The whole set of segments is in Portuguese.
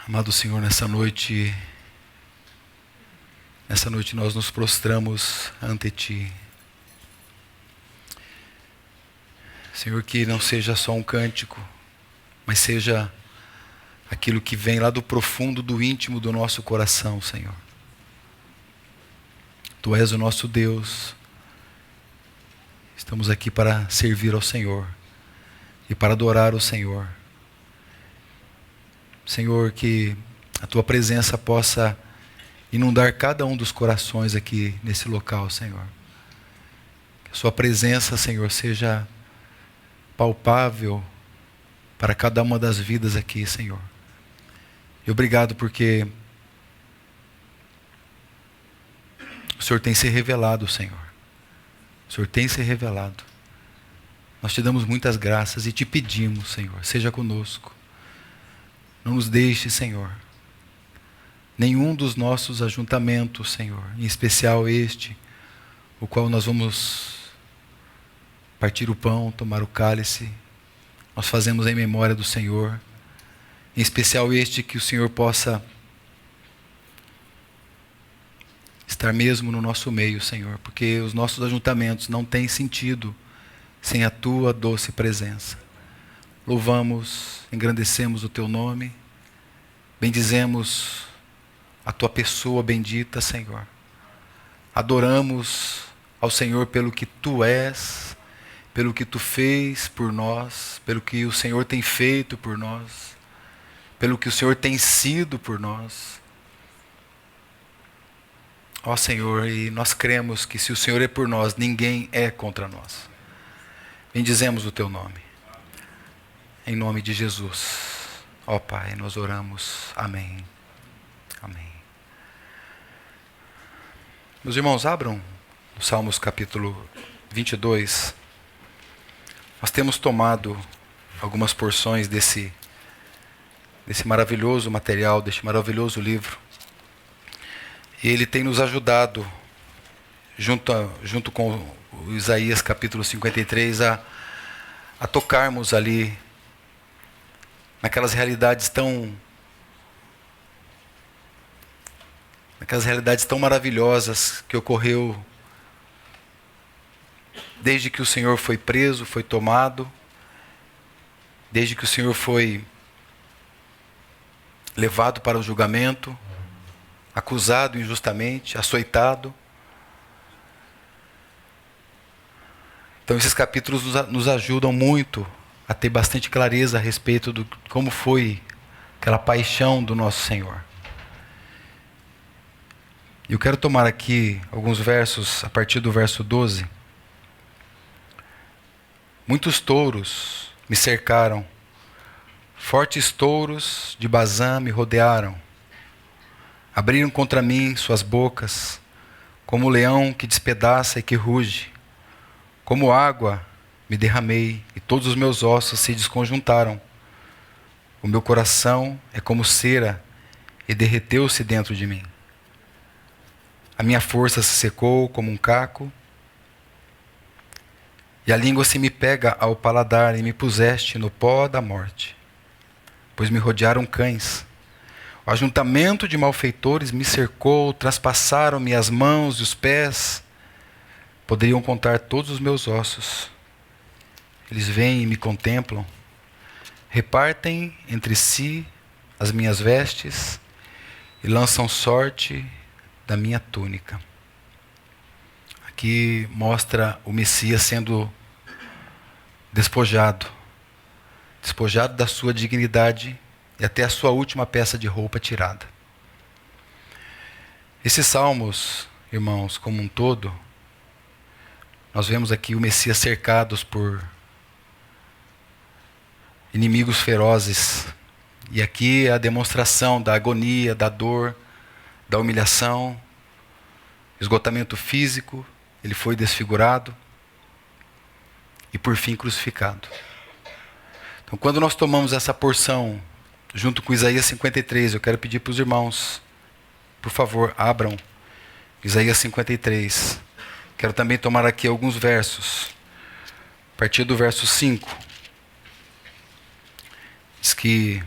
Amado Senhor, nessa noite nós nos prostramos ante Ti. Senhor, que não seja só um cântico, mas seja aquilo que vem lá do profundo, do íntimo do nosso coração, Senhor. Tu és o nosso Deus. Estamos aqui para servir ao Senhor e para adorar o Senhor. Senhor, que a Tua presença possa inundar cada um dos corações aqui nesse local, Senhor. Que a Sua presença, Senhor, seja palpável para cada uma das vidas aqui, Senhor. E obrigado porque o Senhor tem se revelado, Senhor. O Senhor tem se revelado. Nós te damos muitas graças e te pedimos, Senhor, seja conosco. Não nos deixe, Senhor, nenhum dos nossos ajuntamentos, Senhor, em especial este, o qual nós vamos partir o pão, tomar o cálice, nós fazemos em memória do Senhor, em especial este, que o Senhor possa estar mesmo no nosso meio, Senhor, porque os nossos ajuntamentos não têm sentido sem a Tua doce presença. Louvamos, engrandecemos o Teu nome, bendizemos a Tua pessoa bendita, Senhor. Adoramos ao Senhor pelo que Tu és, pelo que Tu fez por nós, pelo que o Senhor tem feito por nós, pelo que o Senhor tem sido por nós. Ó Senhor, e nós cremos que se o Senhor é por nós, ninguém é contra nós. Bendizemos o Teu nome. Em nome de Jesus. Ó Pai, nós oramos. Amém. Amém. Meus irmãos, abram no Salmos capítulo 22. Nós temos tomado algumas porções desse maravilhoso material, desse maravilhoso livro. E ele tem nos ajudado, junto com o Isaías capítulo 53, a tocarmos ali naquelas realidades tão maravilhosas que ocorreu desde que o Senhor foi preso, foi tomado, desde que o Senhor foi levado para o julgamento, acusado injustamente, açoitado. Então esses capítulos nos ajudam muito a ter bastante clareza a respeito de como foi aquela paixão do nosso Senhor. Eu quero tomar aqui alguns versos, a partir do verso 12. Muitos touros me cercaram, fortes touros de Bazã me rodearam. Abriram contra mim suas bocas, como o leão que despedaça e que ruge. Como água me derramei, e todos os meus ossos se desconjuntaram. O meu coração é como cera, e derreteu-se dentro de mim. A minha força se secou como um caco, e a língua se me pega ao paladar, e me puseste no pó da morte, pois me rodearam cães. O ajuntamento de malfeitores me cercou, traspassaram-me as mãos e os pés. Poderiam contar todos os meus ossos. Eles vêm e me contemplam, repartem entre si as minhas vestes e lançam sorte da minha túnica. Aqui mostra o Messias sendo despojado da sua dignidade e até a sua última peça de roupa tirada. Esses salmos, irmãos, como um todo, nós vemos aqui o Messias cercados por inimigos ferozes. E aqui é a demonstração da agonia, da dor, da humilhação, esgotamento físico. Ele foi desfigurado e por fim crucificado. Então, quando nós tomamos essa porção junto com Isaías 53, eu quero pedir para os irmãos, por favor, abram Isaías 53. Quero também tomar aqui alguns versos. A partir do verso 5, diz que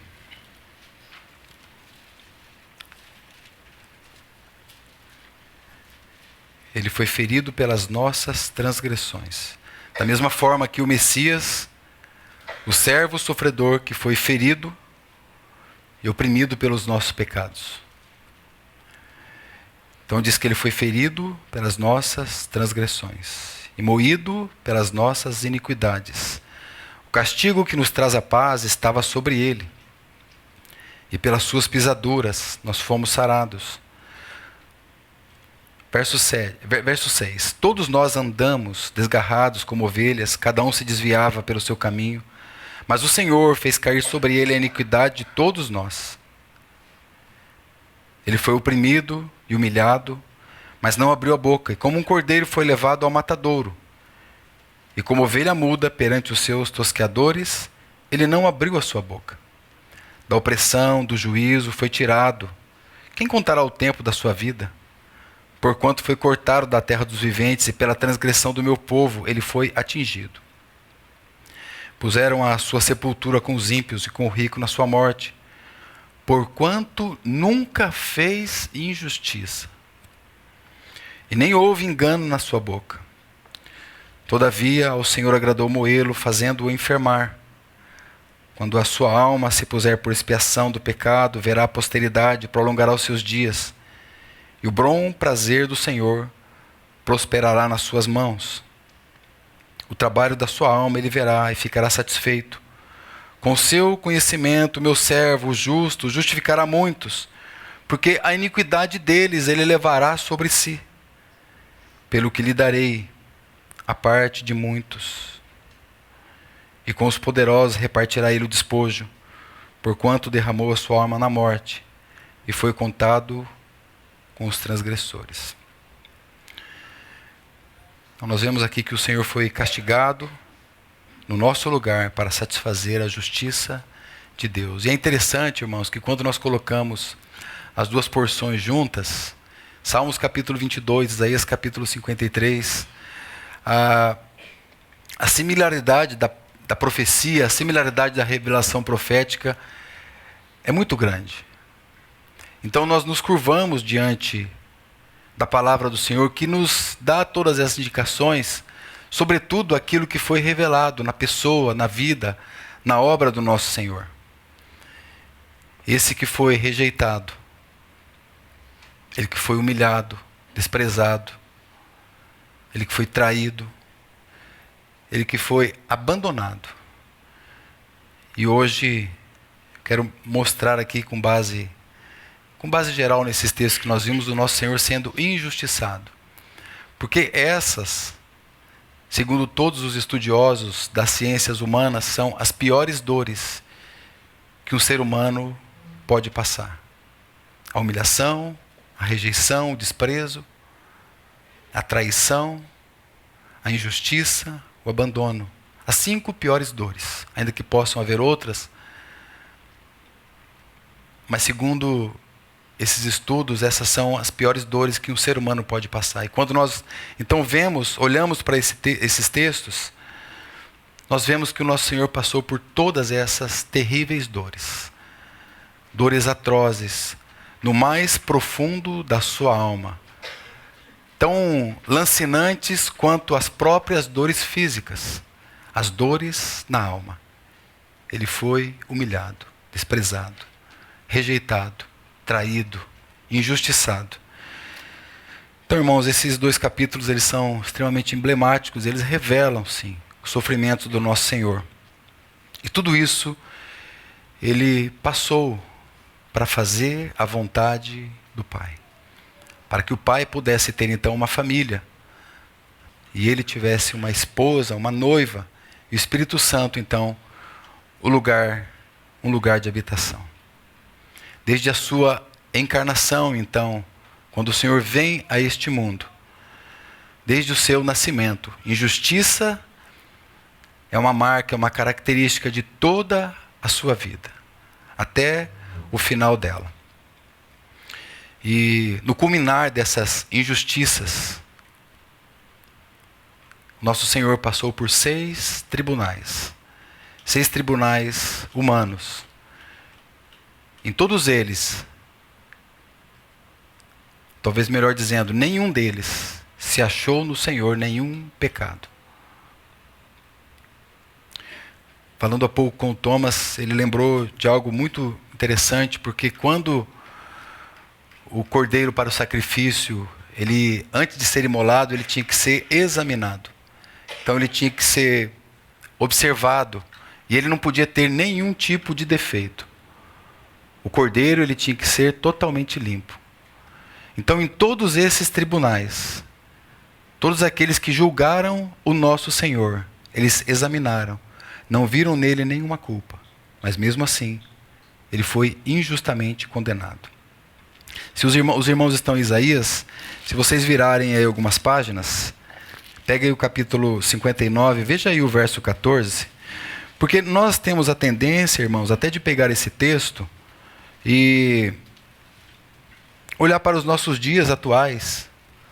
ele foi ferido pelas nossas transgressões. Da mesma forma que o Messias, o servo sofredor que foi ferido e oprimido pelos nossos pecados. Então diz que ele foi ferido pelas nossas transgressões e moído pelas nossas iniquidades. O castigo que nos traz a paz estava sobre ele, e pelas suas pisaduras nós fomos sarados. Verso 6. Todos nós andamos desgarrados como ovelhas, cada um se desviava pelo seu caminho, mas o Senhor fez cair sobre ele a iniquidade de todos nós. Ele foi oprimido e humilhado, mas não abriu a boca, e como um cordeiro foi levado ao matadouro, e como ovelha muda perante os seus tosqueadores, ele não abriu a sua boca. Da opressão, do juízo foi tirado. Quem contará o tempo da sua vida? Porquanto foi cortado da terra dos viventes, e pela transgressão do meu povo ele foi atingido. Puseram a sua sepultura com os ímpios e com o rico na sua morte, porquanto nunca fez injustiça, e nem houve engano na sua boca. Todavia ao Senhor agradou moê-lo, fazendo-o enfermar. Quando a sua alma se puser por expiação do pecado, verá a posteridade, prolongará os seus dias, e o bom prazer do Senhor prosperará nas suas mãos. O trabalho da sua alma ele verá e ficará satisfeito. Com seu conhecimento, meu servo, o justo, justificará muitos, porque a iniquidade deles ele levará sobre si. Pelo que lhe darei a parte de muitos, e com os poderosos repartirá ele o despojo, porquanto derramou a sua alma na morte, e foi contado com os transgressores. Então nós vemos aqui que o Senhor foi castigado no nosso lugar para satisfazer a justiça de Deus. E é interessante, irmãos, que quando nós colocamos as duas porções juntas, Salmos capítulo 22, Isaías capítulo 53, a similaridade da profecia, a similaridade da revelação profética é muito grande. Então nós nos curvamos diante da palavra do Senhor, que nos dá todas essas indicações, sobretudo aquilo que foi revelado na pessoa, na vida, na obra do nosso Senhor. Esse que foi rejeitado, ele que foi humilhado, desprezado, ele que foi traído, ele que foi abandonado. E hoje quero mostrar aqui com base geral nesses textos que nós vimos do nosso Senhor sendo injustiçado. Porque essas, segundo todos os estudiosos das ciências humanas, são as piores dores que um ser humano pode passar. A humilhação, a rejeição, o desprezo, a traição, a injustiça, o abandono. As 5 piores dores, ainda que possam haver outras, mas segundo esses estudos, essas são as piores dores que um ser humano pode passar. E quando nós então olhamos para esses textos, nós vemos que o nosso Senhor passou por todas essas terríveis dores. Dores atrozes, no mais profundo da sua alma. Tão lancinantes quanto as próprias dores físicas. As dores na alma. Ele foi humilhado, desprezado, rejeitado, traído, injustiçado. Então, irmãos, esses 2 capítulos eles são extremamente emblemáticos, eles revelam, sim, o sofrimento do nosso Senhor. E tudo isso ele passou para fazer a vontade do Pai. Para que o Pai pudesse ter então uma família, e ele tivesse uma esposa, uma noiva, e o Espírito Santo então um lugar de habitação. Desde a sua encarnação, então, quando o Senhor vem a este mundo, desde o seu nascimento, injustiça é uma marca, é uma característica de toda a sua vida, até o final dela. E no culminar dessas injustiças, nosso Senhor passou por 6 tribunais. 6 tribunais humanos. Em todos eles, talvez melhor dizendo, nenhum deles se achou no Senhor nenhum pecado. Falando há pouco com o Thomas, ele lembrou de algo muito interessante, porque quando o cordeiro para o sacrifício, ele, antes de ser imolado, ele tinha que ser examinado. Então ele tinha que ser observado, e ele não podia ter nenhum tipo de defeito. O cordeiro, ele tinha que ser totalmente limpo. Então, em todos esses tribunais, todos aqueles que julgaram o nosso Senhor, eles examinaram, não viram nele nenhuma culpa, mas mesmo assim, ele foi injustamente condenado. Se os irmãos estão em Isaías, se vocês virarem aí algumas páginas, pega aí o capítulo 59, veja aí o verso 14, porque nós temos a tendência, irmãos, até de pegar esse texto e olhar para os nossos dias atuais,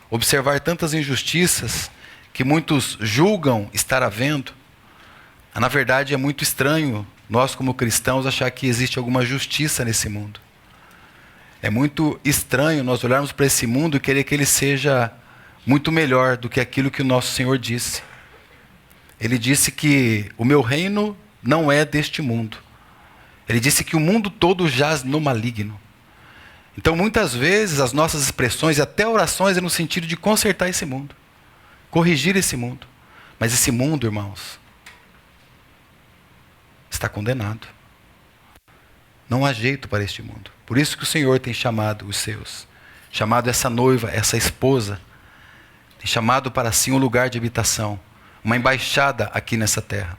observar tantas injustiças que muitos julgam estar havendo. Na verdade, é muito estranho nós, como cristãos, achar que existe alguma justiça nesse mundo. É muito estranho nós olharmos para esse mundo e querer que ele seja muito melhor do que aquilo que o nosso Senhor disse. Ele disse que o meu reino não é deste mundo. Ele disse que o mundo todo jaz no maligno. Então, muitas vezes, as nossas expressões e até orações é no sentido de consertar esse mundo, corrigir esse mundo. Mas esse mundo, irmãos, está condenado. Não há jeito para este mundo. Por isso que o Senhor tem chamado os seus, chamado essa noiva, essa esposa, tem chamado para si um lugar de habitação, uma embaixada aqui nessa terra.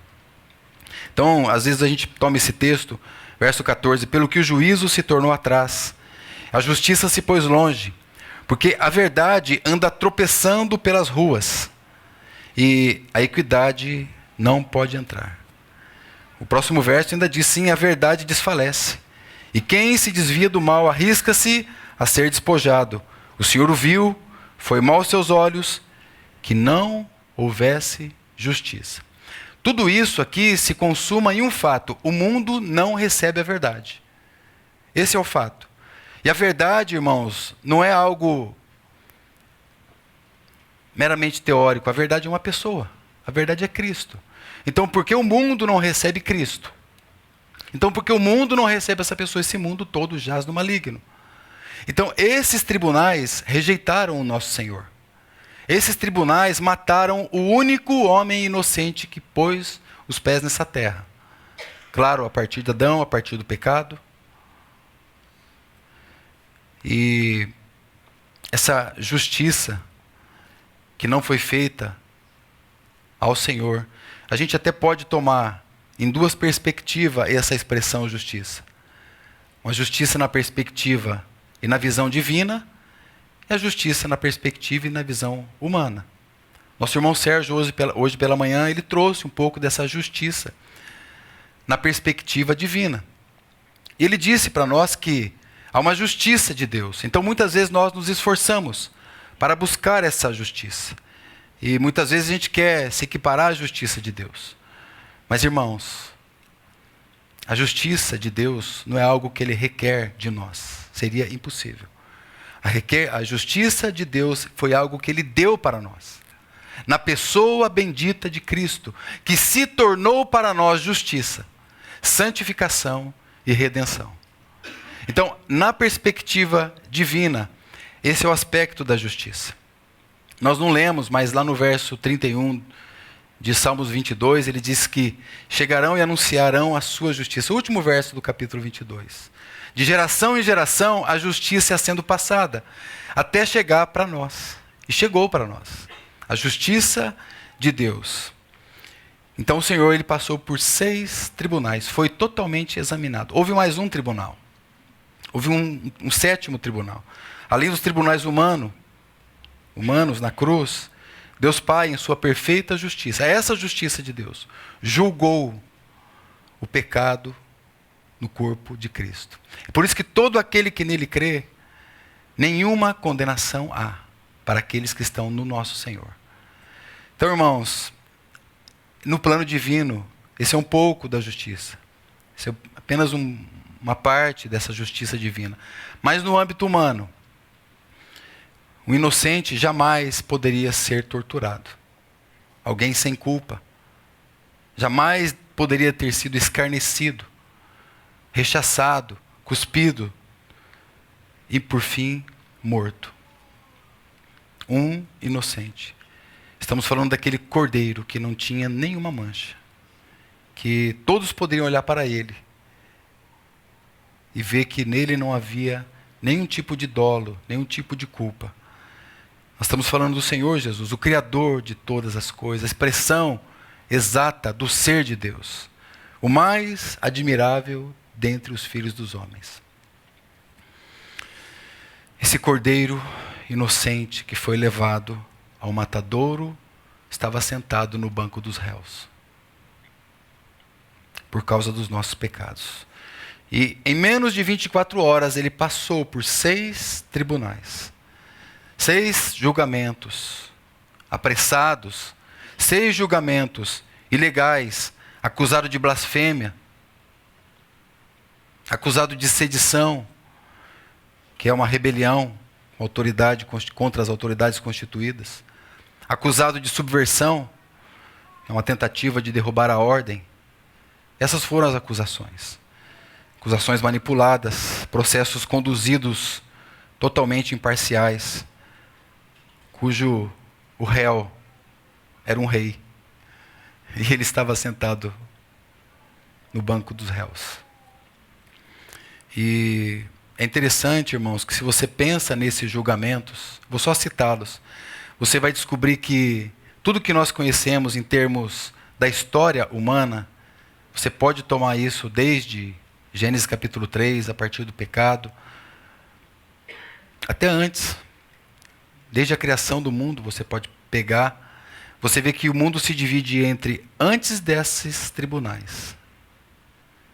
Então, às vezes a gente toma esse texto, verso 14, pelo que o juízo se tornou atrás, a justiça se pôs longe, porque a verdade anda tropeçando pelas ruas, e a equidade não pode entrar. O próximo verso ainda diz, sim, a verdade desfalece. E quem se desvia do mal arrisca-se a ser despojado. O Senhor o viu, foi mal aos seus olhos, que não houvesse justiça. Tudo isso aqui se consuma em um fato. O mundo não recebe a verdade. Esse é o fato. E a verdade, irmãos, não é algo meramente teórico. A verdade é uma pessoa. A verdade é Cristo. Então, por que o mundo não recebe Cristo? Então, porque o mundo não recebe essa pessoa, esse mundo todo jaz no maligno. Então, esses tribunais rejeitaram o nosso Senhor. Esses tribunais mataram o único homem inocente que pôs os pés nessa terra. Claro, a partir de Adão, a partir do pecado. E essa justiça que não foi feita ao Senhor, a gente até pode tomar em duas perspectivas essa expressão justiça. Uma justiça na perspectiva e na visão divina, e a justiça na perspectiva e na visão humana. Nosso irmão Sérgio, hoje pela manhã, ele trouxe um pouco dessa justiça na perspectiva divina. E ele disse para nós que há uma justiça de Deus. Então, muitas vezes nós nos esforçamos para buscar essa justiça. E muitas vezes a gente quer se equiparar à justiça de Deus. Mas, irmãos, a justiça de Deus não é algo que Ele requer de nós. Seria impossível. A justiça de Deus foi algo que Ele deu para nós. Na pessoa bendita de Cristo, que se tornou para nós justiça, santificação e redenção. Então, na perspectiva divina, esse é o aspecto da justiça. Nós não lemos, mas lá no verso 31 de Salmos 22, ele diz que chegarão e anunciarão a sua justiça. O último verso do capítulo 22. De geração em geração, a justiça é sendo passada, até chegar para nós. E chegou para nós. A justiça de Deus. Então o Senhor, ele passou por 6 tribunais, foi totalmente examinado. Houve mais um tribunal. Houve um 7º tribunal. Além dos tribunais humanos na cruz, Deus Pai, em sua perfeita justiça, essa justiça de Deus, julgou o pecado no corpo de Cristo. É por isso que todo aquele que nele crê, nenhuma condenação há para aqueles que estão no nosso Senhor. Então, irmãos, no plano divino, esse é um pouco da justiça. Esse é apenas uma parte dessa justiça divina. Mas no âmbito humano, Um inocente jamais poderia ser torturado. Alguém sem culpa jamais poderia ter sido escarnecido, rechaçado, cuspido e, por fim, morto. Um inocente. Estamos falando daquele cordeiro que não tinha nenhuma mancha, que todos poderiam olhar para ele e ver que nele não havia nenhum tipo de dolo, nenhum tipo de culpa. Nós estamos falando do Senhor Jesus, o Criador de todas as coisas, a expressão exata do ser de Deus, o mais admirável dentre os filhos dos homens. Esse cordeiro inocente que foi levado ao matadouro estava sentado no banco dos réus, por causa dos nossos pecados. E em menos de 24 horas ele passou por 6 tribunais, 6 julgamentos apressados, 6 julgamentos ilegais, acusado de blasfêmia, acusado de sedição, que é uma rebelião contra as autoridades constituídas, acusado de subversão, é uma tentativa de derrubar a ordem. Essas foram as acusações. Acusações manipuladas, processos conduzidos totalmente imparciais, cujo o réu era um rei. E ele estava sentado no banco dos réus. E é interessante, irmãos, que se você pensa nesses julgamentos, vou só citá-los, você vai descobrir que tudo que nós conhecemos em termos da história humana, você pode tomar isso desde Gênesis capítulo 3, a partir do pecado, até antes. Desde a criação do mundo, você pode pegar. Você vê que o mundo se divide entre antes desses tribunais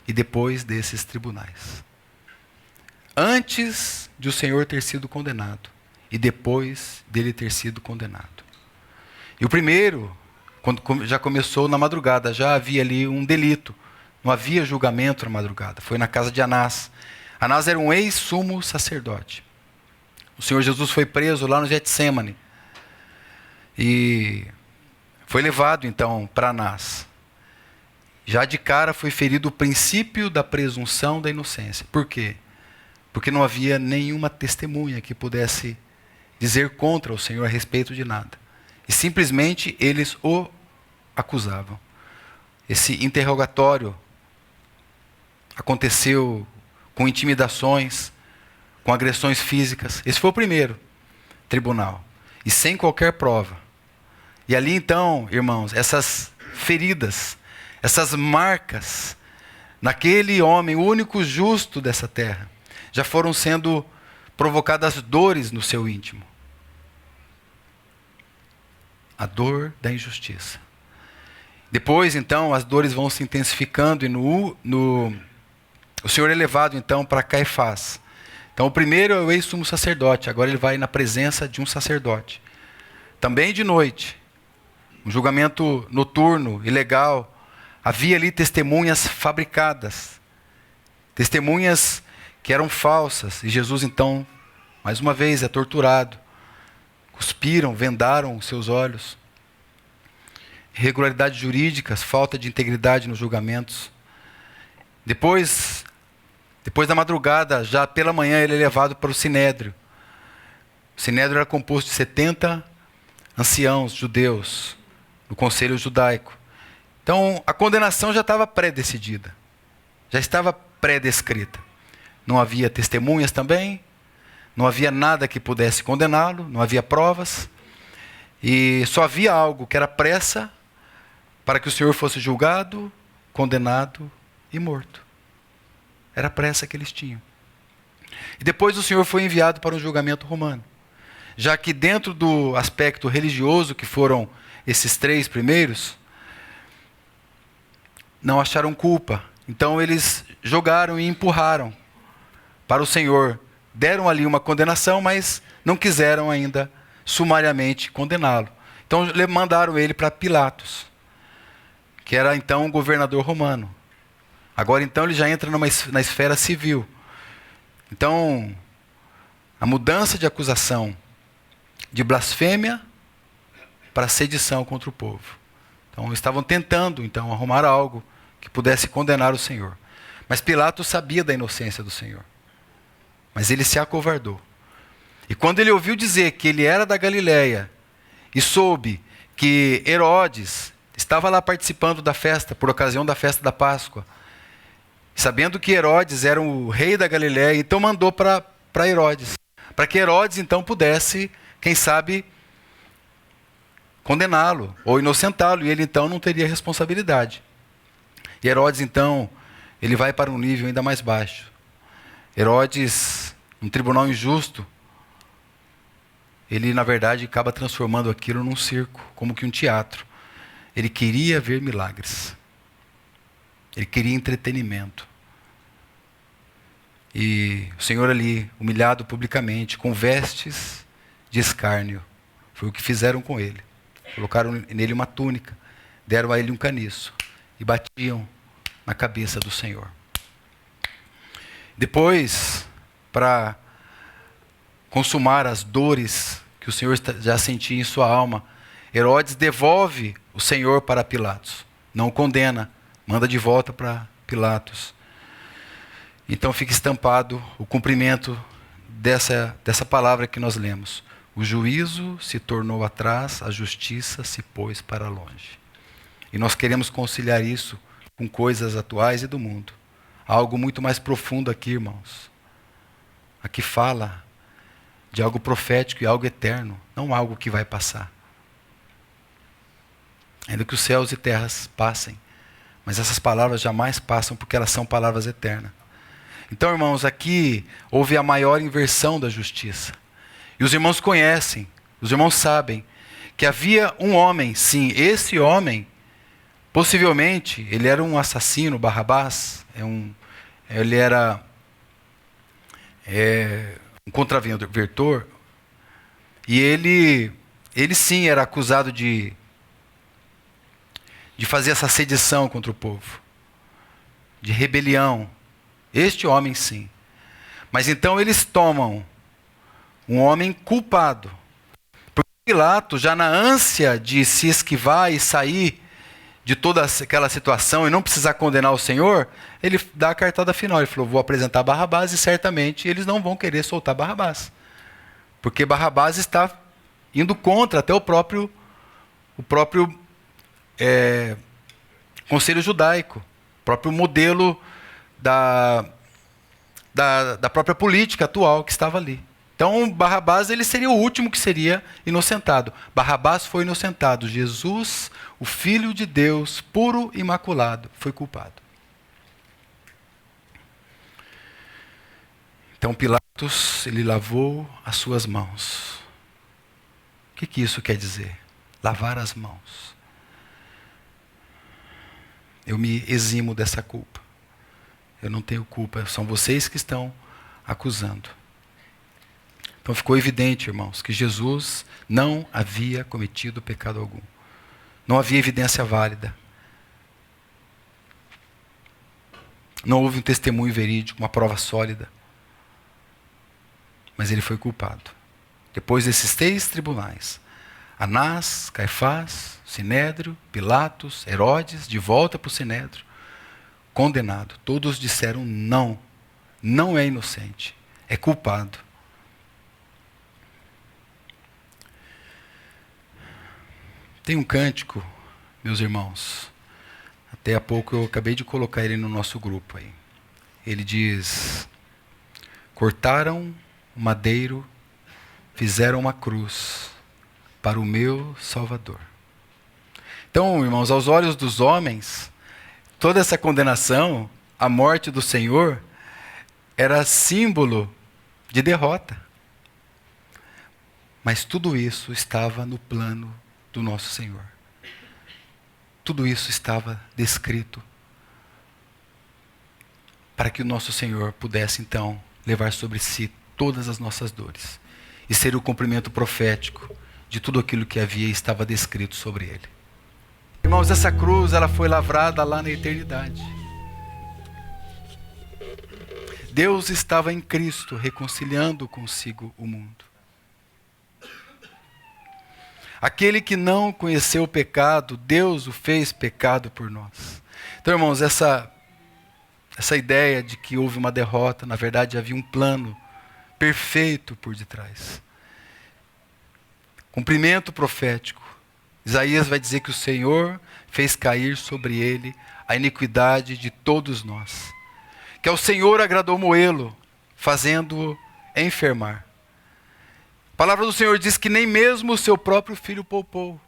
e depois desses tribunais. Antes de o Senhor ter sido condenado e depois dele ter sido condenado. E o primeiro, quando já começou na madrugada, já havia ali um delito. Não havia julgamento na madrugada. Foi na casa de Anás. Anás era um ex-sumo sacerdote. O Senhor Jesus foi preso lá no Getsêmani. E foi levado então para Anás. Já de cara foi ferido o princípio da presunção da inocência. Por quê? Porque não havia nenhuma testemunha que pudesse dizer contra o Senhor a respeito de nada. E simplesmente eles o acusavam. Esse interrogatório aconteceu com intimidações, com agressões físicas. Esse foi o primeiro tribunal. E sem qualquer prova. E ali então, irmãos, essas feridas, essas marcas, naquele homem, o único justo dessa terra, já foram sendo provocadas dores no seu íntimo. A dor da injustiça. Depois, então, as dores vão se intensificando e o Senhor é levado, então, para Caifás. Então, o primeiro é o ex-sumo sacerdote. Agora ele vai na presença de um sacerdote. Também de noite. Um julgamento noturno, ilegal. Havia ali testemunhas fabricadas. Testemunhas que eram falsas. E Jesus, então, mais uma vez, é torturado. Cuspiram, vendaram os seus olhos. Irregularidades jurídicas, falta de integridade nos julgamentos. Depois da madrugada, já pela manhã, ele é levado para o Sinédrio. O Sinédrio era composto de 70 anciãos judeus, no conselho judaico. Então, a condenação já estava pré-decidida. Já estava pré-descrita. Não havia testemunhas também, não havia nada que pudesse condená-lo, não havia provas. E só havia algo que era pressa para que o Senhor fosse julgado, condenado e morto. Era a pressa que eles tinham. E depois o Senhor foi enviado para um julgamento romano. Já que dentro do aspecto religioso, que foram esses 3 primeiros, não acharam culpa. Então eles jogaram e empurraram para o Senhor. Deram ali uma condenação, mas não quiseram ainda sumariamente condená-lo. Então mandaram ele para Pilatos, que era então o governador romano. Agora então ele já entra na esfera civil. Então, a mudança de acusação de blasfêmia para sedição contra o povo. Então estavam tentando então arrumar algo que pudesse condenar o Senhor. Mas Pilatos sabia da inocência do Senhor. Mas ele se acovardou. E quando ele ouviu dizer que ele era da Galileia e soube que Herodes estava lá participando da festa, por ocasião da festa da Páscoa, sabendo que Herodes era o rei da Galileia, então mandou para Herodes, para que Herodes então pudesse, quem sabe, condená-lo ou inocentá-lo, e ele então não teria responsabilidade. E Herodes então, ele vai para um nível ainda mais baixo. Herodes, um tribunal injusto, ele na verdade acaba transformando aquilo num circo, como que um teatro. Ele queria ver milagres. Ele queria entretenimento. E o Senhor ali, humilhado publicamente, com vestes de escárnio, foi o que fizeram com ele. Colocaram nele uma túnica, deram a ele um caniço e batiam na cabeça do Senhor. Depois, para consumar as dores que o Senhor já sentia em sua alma, Herodes devolve o Senhor para Pilatos. Não o condena, manda de volta para Pilatos. Então fica estampado o cumprimento dessa palavra que nós lemos. O juízo se tornou atrás, a justiça se pôs para longe. E nós queremos conciliar isso com coisas atuais e do mundo. Há algo muito mais profundo aqui, irmãos. Aqui fala de algo profético e algo eterno, não algo que vai passar. Ainda que os céus e terras passem, mas essas palavras jamais passam porque elas são palavras eternas. Então, irmãos, aqui houve a maior inversão da justiça. E os irmãos conhecem, os irmãos sabem, que havia um homem, sim, esse homem, possivelmente, ele era um assassino, Barrabás, ele era um contraventor, e ele sim era acusado de fazer essa sedição contra o povo, de rebelião. Este homem sim. Mas então eles tomam um homem culpado. Porque Pilatos, já na ânsia de se esquivar e sair de toda aquela situação e não precisar condenar o Senhor, ele dá a cartada final. Ele falou, vou apresentar Barrabás, e certamente eles não vão querer soltar Barrabás. Porque Barrabás está indo contra até o próprio conselho judaico, o próprio modelo da própria política atual que estava ali. Então, Barrabás ele seria o último que seria inocentado. Barrabás foi inocentado. Jesus, o Filho de Deus, puro e imaculado, foi culpado. Então, Pilatos, ele lavou as suas mãos. O que isso quer dizer? Lavar as mãos. Eu me eximo dessa culpa. Eu não tenho culpa, são vocês que estão acusando. Então ficou evidente, irmãos, que Jesus não havia cometido pecado algum. Não havia evidência válida. Não houve um testemunho verídico, uma prova sólida. Mas ele foi culpado. Depois desses 3 tribunais, Anás, Caifás, Sinédrio, Pilatos, Herodes, de volta para o Sinédrio, condenado. Todos disseram não, não é inocente, é culpado. Tem um cântico, meus irmãos, até há pouco eu acabei de colocar ele no nosso grupo aí. Ele diz, cortaram o madeiro, fizeram uma cruz para o meu Salvador. Então, irmãos, aos olhos dos homens, toda essa condenação, a morte do Senhor, era símbolo de derrota. Mas tudo isso estava no plano do nosso Senhor. Tudo isso estava descrito para que o nosso Senhor pudesse então levar sobre si todas as nossas dores e ser o cumprimento profético de tudo aquilo que havia e estava descrito sobre ele. Irmãos, essa cruz ela foi lavrada lá na eternidade. Deus estava em Cristo reconciliando consigo o mundo. Aquele que não conheceu o pecado, Deus o fez pecado por nós. Então, irmãos, essa ideia de que houve uma derrota, na verdade havia um plano perfeito por detrás. Cumprimento profético. Isaías vai dizer que o Senhor fez cair sobre ele a iniquidade de todos nós. Que ao Senhor agradou moê-lo, fazendo-o enfermar. A palavra do Senhor diz que nem mesmo o seu próprio filho poupou.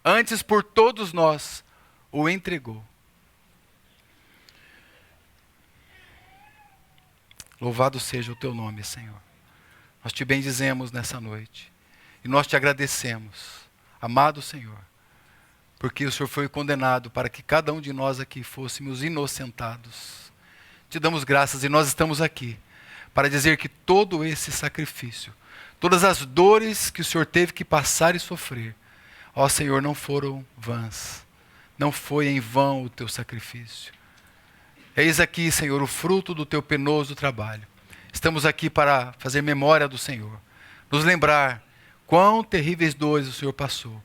Antes, por todos nós, o entregou. Louvado seja o teu nome, Senhor. Nós te bendizemos nessa noite. E nós te agradecemos, amado Senhor, porque o Senhor foi condenado para que cada um de nós aqui fôssemos inocentados. Te damos graças e nós estamos aqui para dizer que todo esse sacrifício, todas as dores que o Senhor teve que passar e sofrer, ó Senhor, não foram vãs. Não foi em vão o teu sacrifício. Eis aqui, Senhor, o fruto do teu penoso trabalho. Estamos aqui para fazer memória do Senhor. Nos lembrar quão terríveis dores o Senhor passou.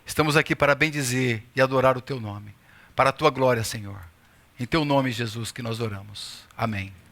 Estamos aqui para bendizer e adorar o teu nome. Para a tua glória, Senhor. Em teu nome, Jesus, que nós oramos. Amém.